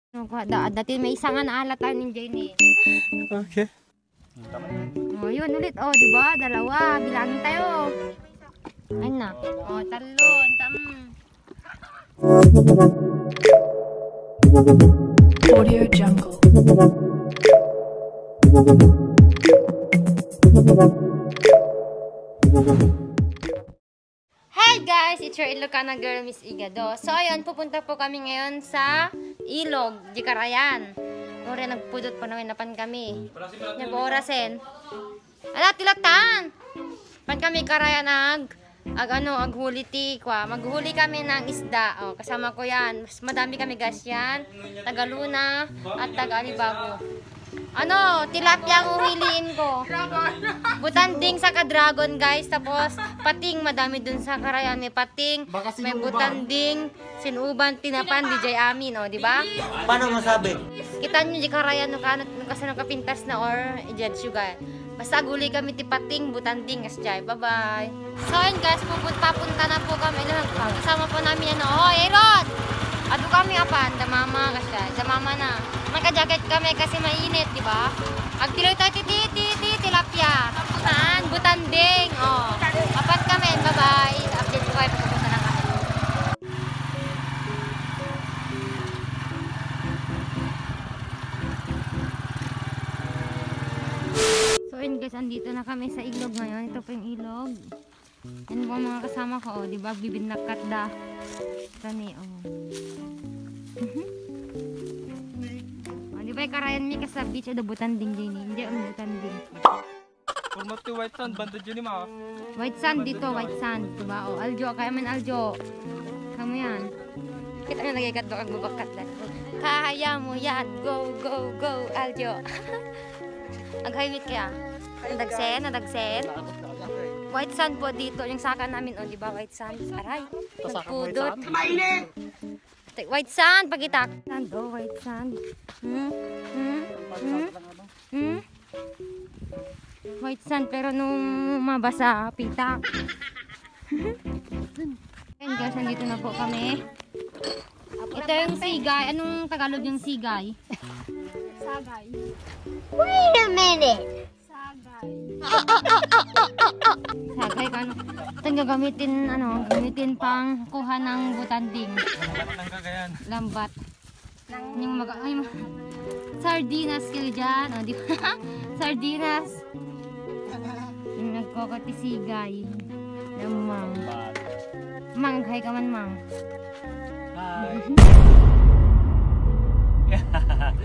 Dati may isa nga naalala tayo ni Jenny. Okay. Oh, yun ulit. Oh, di ba? Dalawa. Bilangin tayo. Ay na. Oh, talon. Audio Jungle. Hi guys! It's your Ilocana girl, Miss Igado. So ayun, pupunta po kami ngayon sa Ilog, di Carayan. Ore, nagpudot pa namin napan kami. Nag-orasen. Ala, tilaktaan! Pan kami Carayan aghuli ti kwa. Maghuli kami ng isda. Oh, kasama ko yan. Mas madami kami guys yan. Tagaluna at Tagalibago. Tilapia ang uhiliin ko. Butanding sa ka-dragon guys. Tapos pating madami dun sa Carayan. May pating, may butanding, sinuban, tinapan, DJ Amin. O, diba? Paano masabi? Kita nyo di Carayan nung kasi nakapintas na or i-judge you guys. Basta guli kami ti pating, butanding, asjay. Bye-bye. So yun guys, papunta na po kami. Kasama po namin yan. Oh, Aaron! Ado kami apan, damama kasya. Damama na. Magka-jacket kami kasi mainit, di ba? Agtiloy tayo tilapia. Saan? Butanding. Oh. Apat kami. Bye-bye. Update ko kayo pagpunta na kami. So yun guys, andito na kami sa ilog ngayon. Ito po yung ilog. Yan po ang mga kasama ko, oh, di ba? Bibinakat da. Tani, oh. Di ba Carayan mi ka sa beach ada butanding din hindi ang butanding. Format ti white sand banda dyan ma. White sand dito, white sand, diba? Oh, aljo kaya man aljo. Kamu yan. Kita nga lagi kat bakag babakat dan. Kaya mo yan. Go go go aljo. Ang highway kaya. Nadagsen. White sand po dito yung saka namin oh, di ba? White sand. Aray. Pudot. Mainit. White sand, pagitak. Sand, oh, white sand. White sand, pero nung mabasa, pitak. Ayan guys, nandito na po kami. Ito yung sigay. Anong Tagalog yung sigay? Sagay. Wait a minute! Sagay. Sagay ka, ano? Ito gamitin pang kuha ng butanding. Lambat. Yung sardinas kayo dyan. O, di ba? Sardinas. Yung nagkakatisigay. Yung mang. Mang, hay ka man, mang. Hi.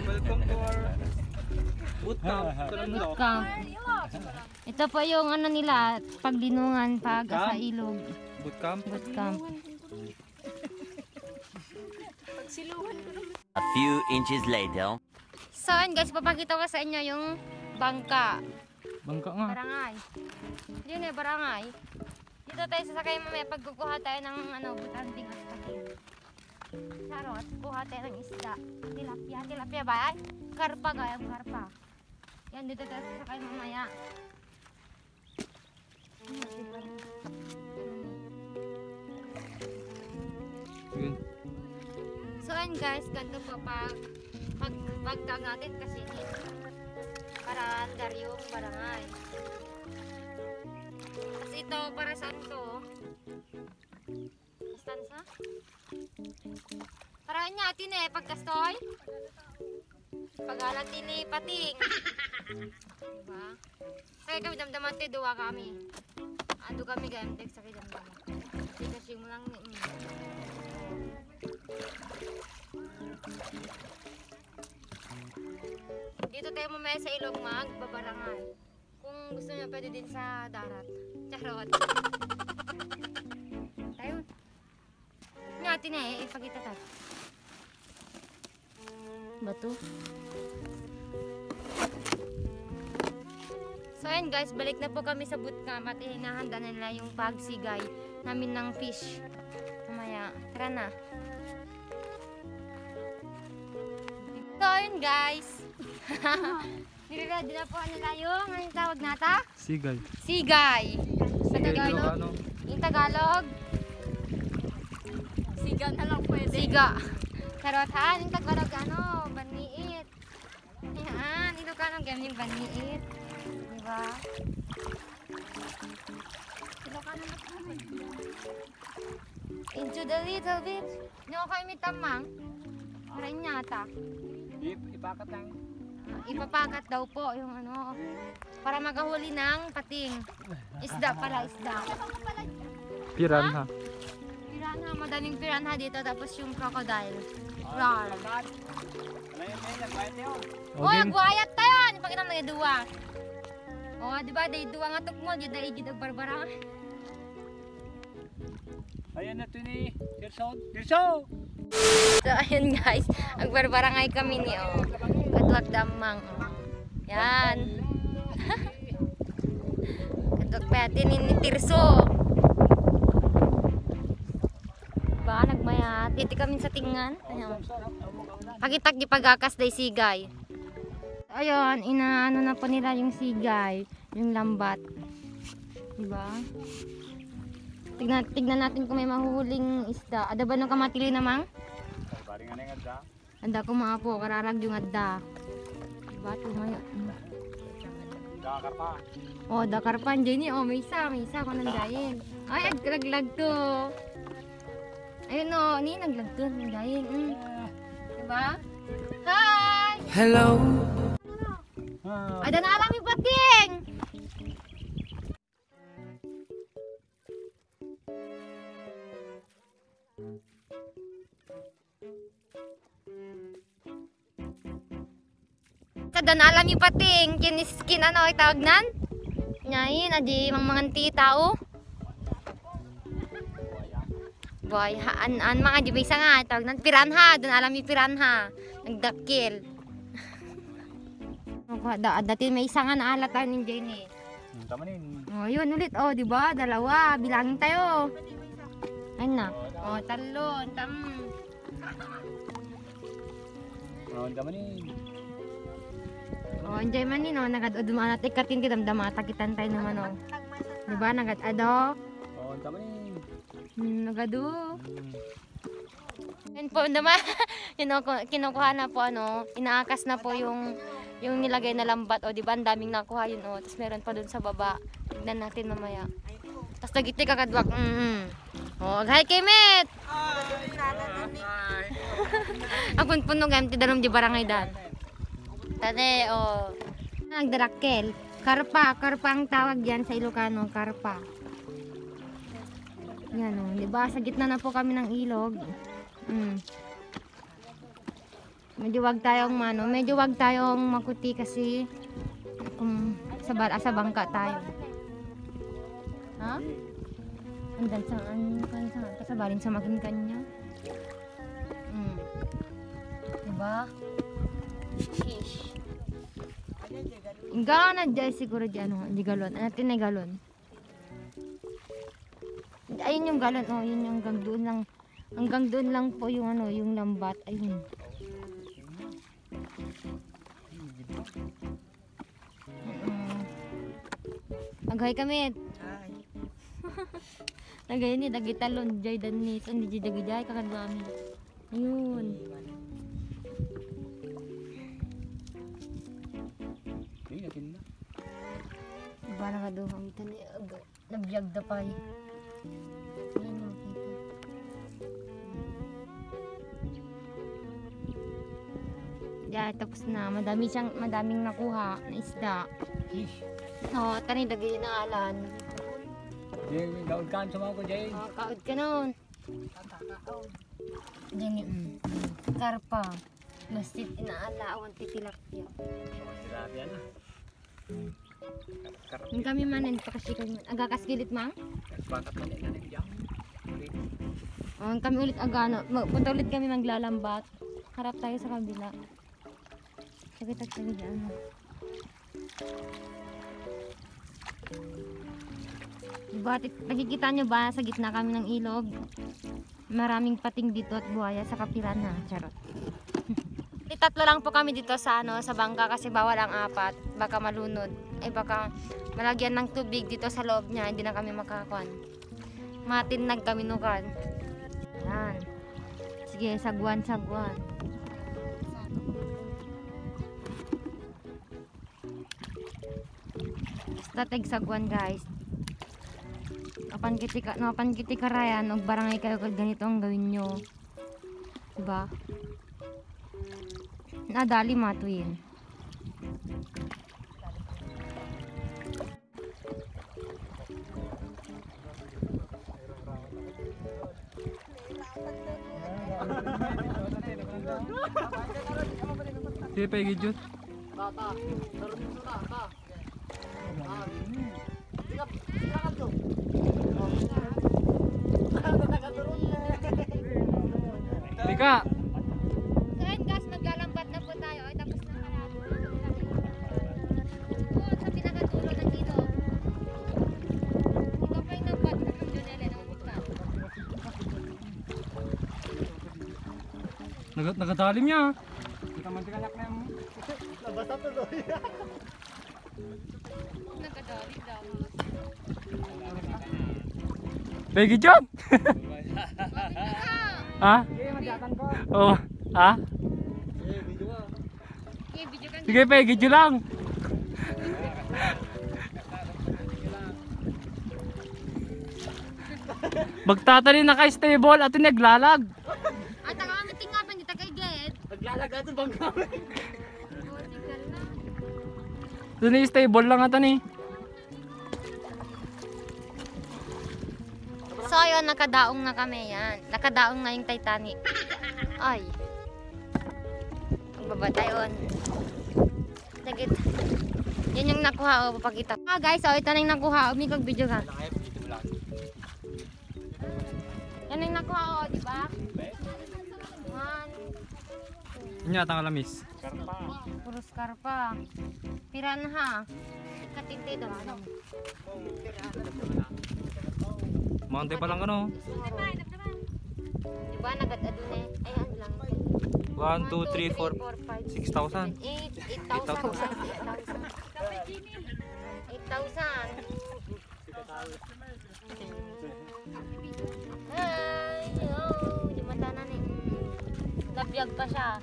Welcome to our bootcamp. Ito po yung nila, paglinungan pag sa ilog. Bootcamp. A few inches later. So and guys, papakita ko sa inyo yung bangka. Bangka nga. Barangay. Yun barangay. Dito tayo sasakay mamaya pag kukuha tayo ng butanding at pating. Sarot, kuha tayo ng isda. Tilapia ba? Ay, karpa gayang karpa. Yan, dito tayo sasakay mamaya. Yun. So and guys, ganito po pagtag natin kasi para andar yung barangay. Kasi ito para saan to? Distansa? Para niya atin pagkastoy. Pagalat ini pating. Diba? Kaya kami damdaman tayo duwa kami. Ando kami gayam tek sa damdaman. Hindi kasi mo lang dito tayo mamaya sa ilog magbabarangay. Kung gusto niyo pwede din sa darat. Charot. Tayo. Ngatin ipakita tayo. Bato. So ayun guys, balik na po kami sa bootcamp at hinahanda na nila yung pagsigay namin ng fish. Mamaya, tara na. So ayun guys. Nire-ready na po nila yung anong tawag nata? Sigay. Sigay. Sa Tagalog? Yung Tagalog? Siga na lang pwede. Siga. Charot ha? Yung Tagalog baniit. Diba? Into the little bit. Nyo kayo may tamang. Maray nyata. Ipakat lang. Ipapakat daw po yung ano. Para magahuli ng pating. Isda pala, isda. Piranha. Piranha, madaming piranha dito. Tapos yung crocodile. Rar. Oy, buhayat tayo! Pag inang nagduwa. O, di ba? Day duwa nga tukmo. Di day gid barbara. Ayan na ito ni Tirso. Tirso! So, ayun guys. Ang barbarangay kami ni o. Katwag damang o. Yan. Katwag pati ni Tirso. Ba, nagmayat. Iti kami sa tingan. Ayun. Pagitak di pagakas day sigay. Ayun, inaano na po nila yung sigay. Yung lambat. Diba? Tignan natin kung may mahuhuling isda. Ada ba nung kamatili namang? Anda ko mga po, kararag yung adda. Diba? Tumayo. Kakarpa. Oh, dakarpan dyan eh. Oh, may isa ko nandayin. Ay, aglaglag to. Ayun o, ni naglag to, nandayin. Diba? Hi! Hello! Ada na alam yung pating! Kada na alam yung pating, kiniskin ano, itawag nan? Nyayin, adi mga tita o. Boy, an mga di bisa nga, tawag nan, piranha, doon alam yung piranha. Nagdakil. Dati may isa nga naalat tayo ni Jenny. Tamanin. Oh, yun ulit. Oh, di ba? Dalawa. Bilangin tayo. Ayun na. Oh, talon. Tamanin. Oh, enjoy man ni no. Nagad-dumaan at ikatin kidamdama. Takitan tayo naman oh. Di ba? Nagad-ado. Tamanin. Nagado. Yan po naman. Kinukuha na po ano. Inaakas na po yung nilagay na lambat o di ba ang daming nakuha yun o tapos meron pa dun sa baba tignan natin mamaya tapos nagiti kakadwak o hi Kemet ang punong gamit dalam di barangay dan tade o nagdarakkel karpa ang tawag yan sa Ilocano karpa yan o di ba sa gitna na po kami ng ilog medyo wag tayong makuti kasi kung sa bangka tayo. Ha? Andan saan kasabalin sa makin kanya. Diba? Fish. Ingga na dyan siguro dyan di galon. Natin na galon. Ayun yung galon yun yung hanggang doon lang po yung yung lambat ayun. Agay kami. Agay ni dagitalon jay dan ni san di dagijay kakadwami. Ayun. Ba na kaduhang tani nabiyag da pay. Yeah, tapos na madaming nakuha na isda. Oh, tani dagay na alan. Yung daod kan sa mga ko, Jay. Oh, kaod ka nun. Dini, karpa. Mastit inaala awan titilapia. Tilapia na. Yung kami manin pa kasi kami. Aga kasgilit mang? Batak na nila ng jam. Oh, kami ulit agano. Punta ulit kami maglalambat. Harap tayo sa kabila. Sagit ano. Diba, nakikita nyo ba sa gitna kami ng ilog? Maraming pating dito at buhaya sa kapiran na. Charot. Tatlo lang po kami dito sa sa bangka kasi bawal ang apat. Baka malunod. Baka malagyan ng tubig dito sa loob niya. Hindi na kami makakuan. Matinag kami nukan. Yan. Sige, sagwan. tateg sagwan guys. Apan kiti karayan og barangay kayo kag ganito ang gawin nyo. Diba? Nadali matuin. Sige pa igidjut. Tika. So ayun guys, maglalambat na po tayo. Ay, tapos na pala. Oo, sa pinakatulo ng dito. Ikaw pa yung lambat na ng Jonelle ng buka. Nagatalim niya. Kita mantikanyak na yung... Nagkadali daw. Igidjut. Ha? Oh, ha? Okay, video ka. Sige pa igidjut lang. Magtatanin na kay stable at naglalag. At ang kami tingapan dito kay Ged. Naglalaga ito bang kami? Oo, tingnan na. Doon yung stable lang ata ni. So ayun, nakadaong na kami yan. Nakadaong na yung Titanic. Ay. Ang babatayon. Nagit. Yan yung nakuha o papakita. Ah guys, so ito na yung nakuha o. May kag video ka. Yan yung nakuha o, di ba? Inya tang alamis. Puro skarpa. Piranha. Katintido. Mante pa lang ano. Di ba nagad-adun eh? Ayan lang. 1, 2, 3, 4, 6,000. 8,000. Ay, hello. Di matanan eh. Nabiyag pa siya.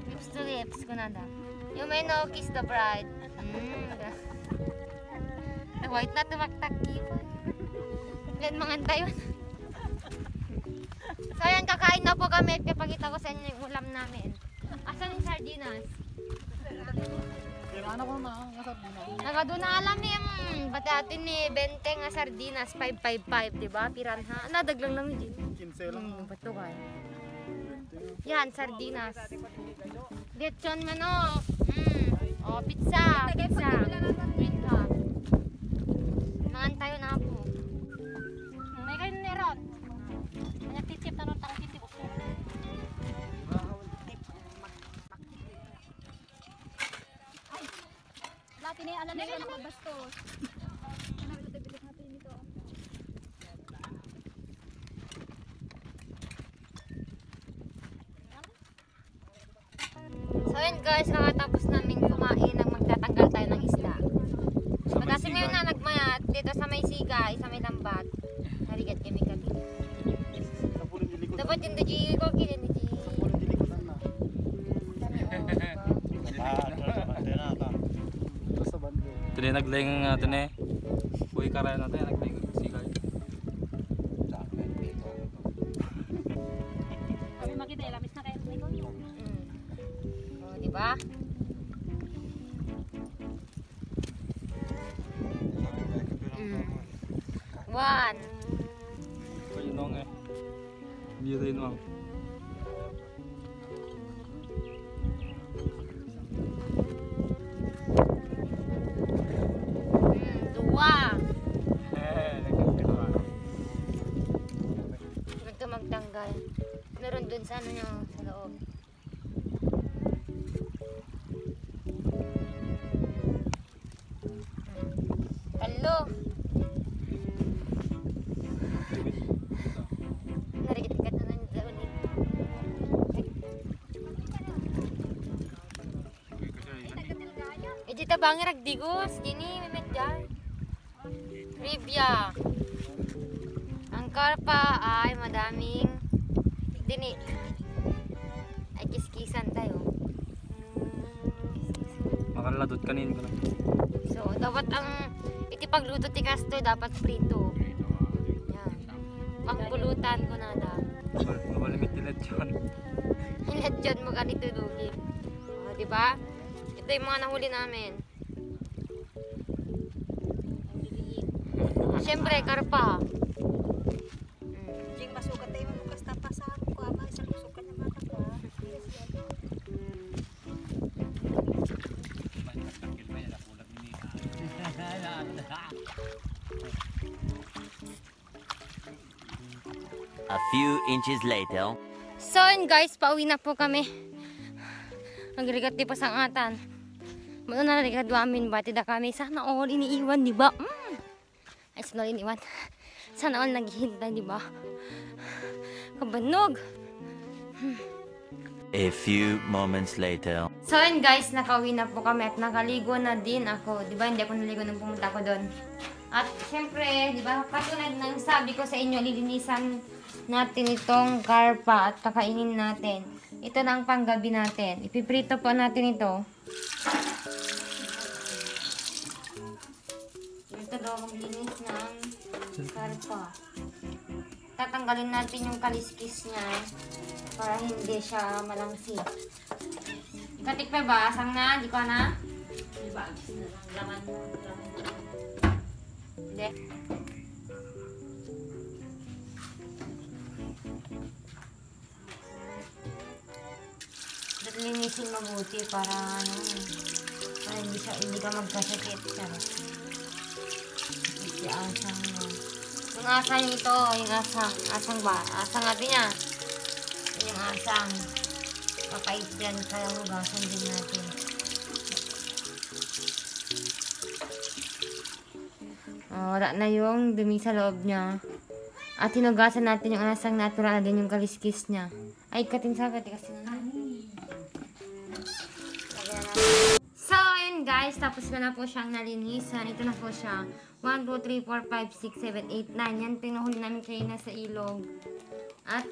Lips to lips ko na da. You may know kiss the bride. White na tumaktak-ki po. Yan mga tayo. So ayan, kakain na po kami at kapakita ko sa inyo yung ulam namin. Asan yung sardinas? Nakaduna alam yung bati atin ni 20 nga sardinas, 555, diba? Piranha. Nadaglang lang yun. 15 lang. Bato ka. Yan, sardinas. Lechon manok. Oh, pizza. Pizza. Wait ka. Mangan tayo na po. May kayo neron. Kanya titip na nung titip ko. Lati ni alam nila mga bastos. Ano ito bilis natin dito. So yun guys, kakatapos namin kumain ng magtatanggal tayo ng isda. Kasi ngayon na nagmayat dito sa may sigay, sa may lambat. Harigat kami kami. Dapat yung daji ko kilin daji. Ito na naglayang ito na eh. Buhay karayan natin, naglayang sigay. Kami makita lamis na kayo nito. Oh, di ba? One. Kayo nung eh. Birin mo. Dua. Ito magtanggal. Meron dun sa ano niya, sa loob. Hello. Narikitikat na lang sa ulit. Edi tabangi ragdigos, gini may medyan. Ribya. Ang karpa ay madaming tinik. Ay kiskisan tayo. Makaladot kanin ko lang. So, dapat ang itipagluto ti kasto, dapat prito. Yan. Pangpulutan ko na da. Malimit nila dyan. Hilat dyan mo ganito dugi. O, diba? Ito yung mga nahuli namin. Siyempre, karpa. Jing masukat tayo mabukas tapasan ko ama isang sukat na mata ko. A few inches later. So, yun guys, pauwi na po kami. Nagrigat di pa sangatan. Mano na narigat amin ba? Tida kami. Sana all iniiwan, di ba? Ay, sana all iniiwan. Sana all naghihintay, di ba? Kabanog. A few moments later. So, yun guys, nakauwi na po kami at nakaligo na din ako. Di ba? Hindi ako naligo nung pumunta ako doon. At syempre, di ba? Katulad ng sabi ko sa inyo, lilinisan natin itong karpa at kakainin natin. Ito na ang panggabi natin. Ipiprito po natin ito. Ito daw maglinis ng karpa. Tatanggalin natin yung kaliskis niya para hindi siya malangsi. Katik pa ba? Asang na? Di pa na? Di ba? Laman. Hindi. Linisin mabuti para ano, para hindi ka magkasakit. Charot. Si asang no. Yung asang ito, yung asang ba? Asang natin niya. Yung asang. Papait yan, kaya hugasan din natin. Wala na yung dumi sa loob niya. At hinugasan natin yung asang natural na din yung kaliskis niya. Ay, katinsagat kasi na. So, ayun guys, tapos ko na po siyang nalinisan. Ito na po siya. 1, 2, 3, 4, 5, 6, 7, 8, 9. Yan, pinahuli namin kayo na sa ilog. At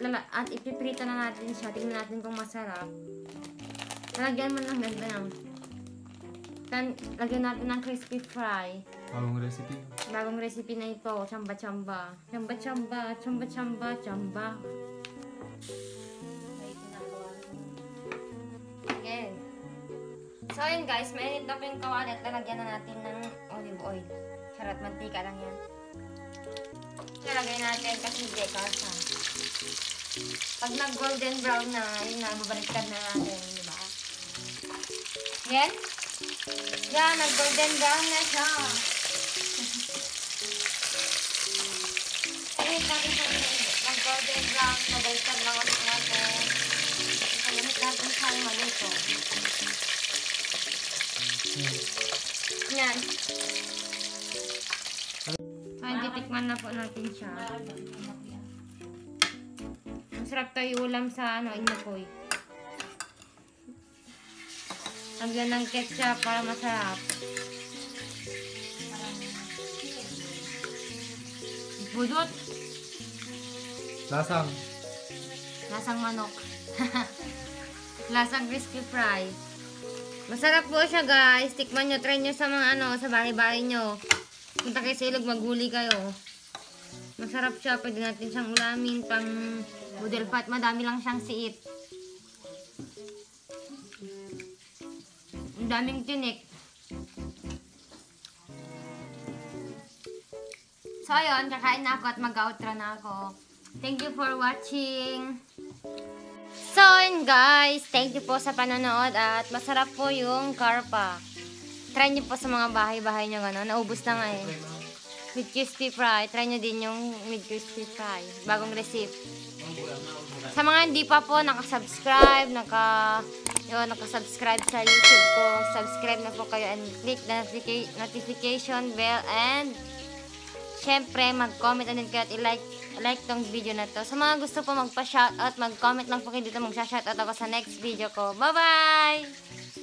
ipiprito na natin siya. Tingnan natin kung masarap. Lagyan mo ng ganda ng. Lagyan natin ng crispy fry. Bagong recipe. Bagong recipe na ito. Chamba-chamba. Chamba-chamba. Chamba-chamba. Chamba. Again. So, yun guys, mainit na po yung kawali at lalagyan na natin ng olive oil. Charot, mantika lang yan. Lalagay natin kasi hindi kasa. Pag nag-golden brown na, yun na, babaliktad na natin, di ba? Yan? Yan, nag-golden brown na siya. Ayun, natin sa nag-golden brown, babaliktad lang ulit natin. Ipagamit natin sa maluto. Yan. Ay, titikman na po natin siya. Masarap to iulam sa inukoy. Lagyan ng ketchup para masarap. Budot. Lasang. Lasang manok. Lasang crispy fry. Masarap po siya guys. Tikman nyo. Try nyo sa mga sa bahay-bahay nyo. Punta kayo sa ilog, maghuli kayo. Masarap siya. Pwede natin siyang ulamin pang budol fat. Madami lang siyang siit. Ang daming tinik. So ayun, kakain na ako at mag-outro na ako. Thank you for watching. So yun guys, thank you po sa panonood at masarap po yung karpa. Try nyo po sa mga bahay-bahay nyo gano'n. Naubos na nga eh. With crispy fry. Try nyo din yung with crispy fry. Bagong recipe. Sa mga hindi pa po nakasubscribe, nakasubscribe sa YouTube ko, subscribe na po kayo and click the notification bell and syempre mag-comment na din kayo at i-like tong video na to. Sa mga gusto po magpa-shoutout, mag-comment lang po kayo dito, mag-shoutout ako sa next video ko. Bye-bye!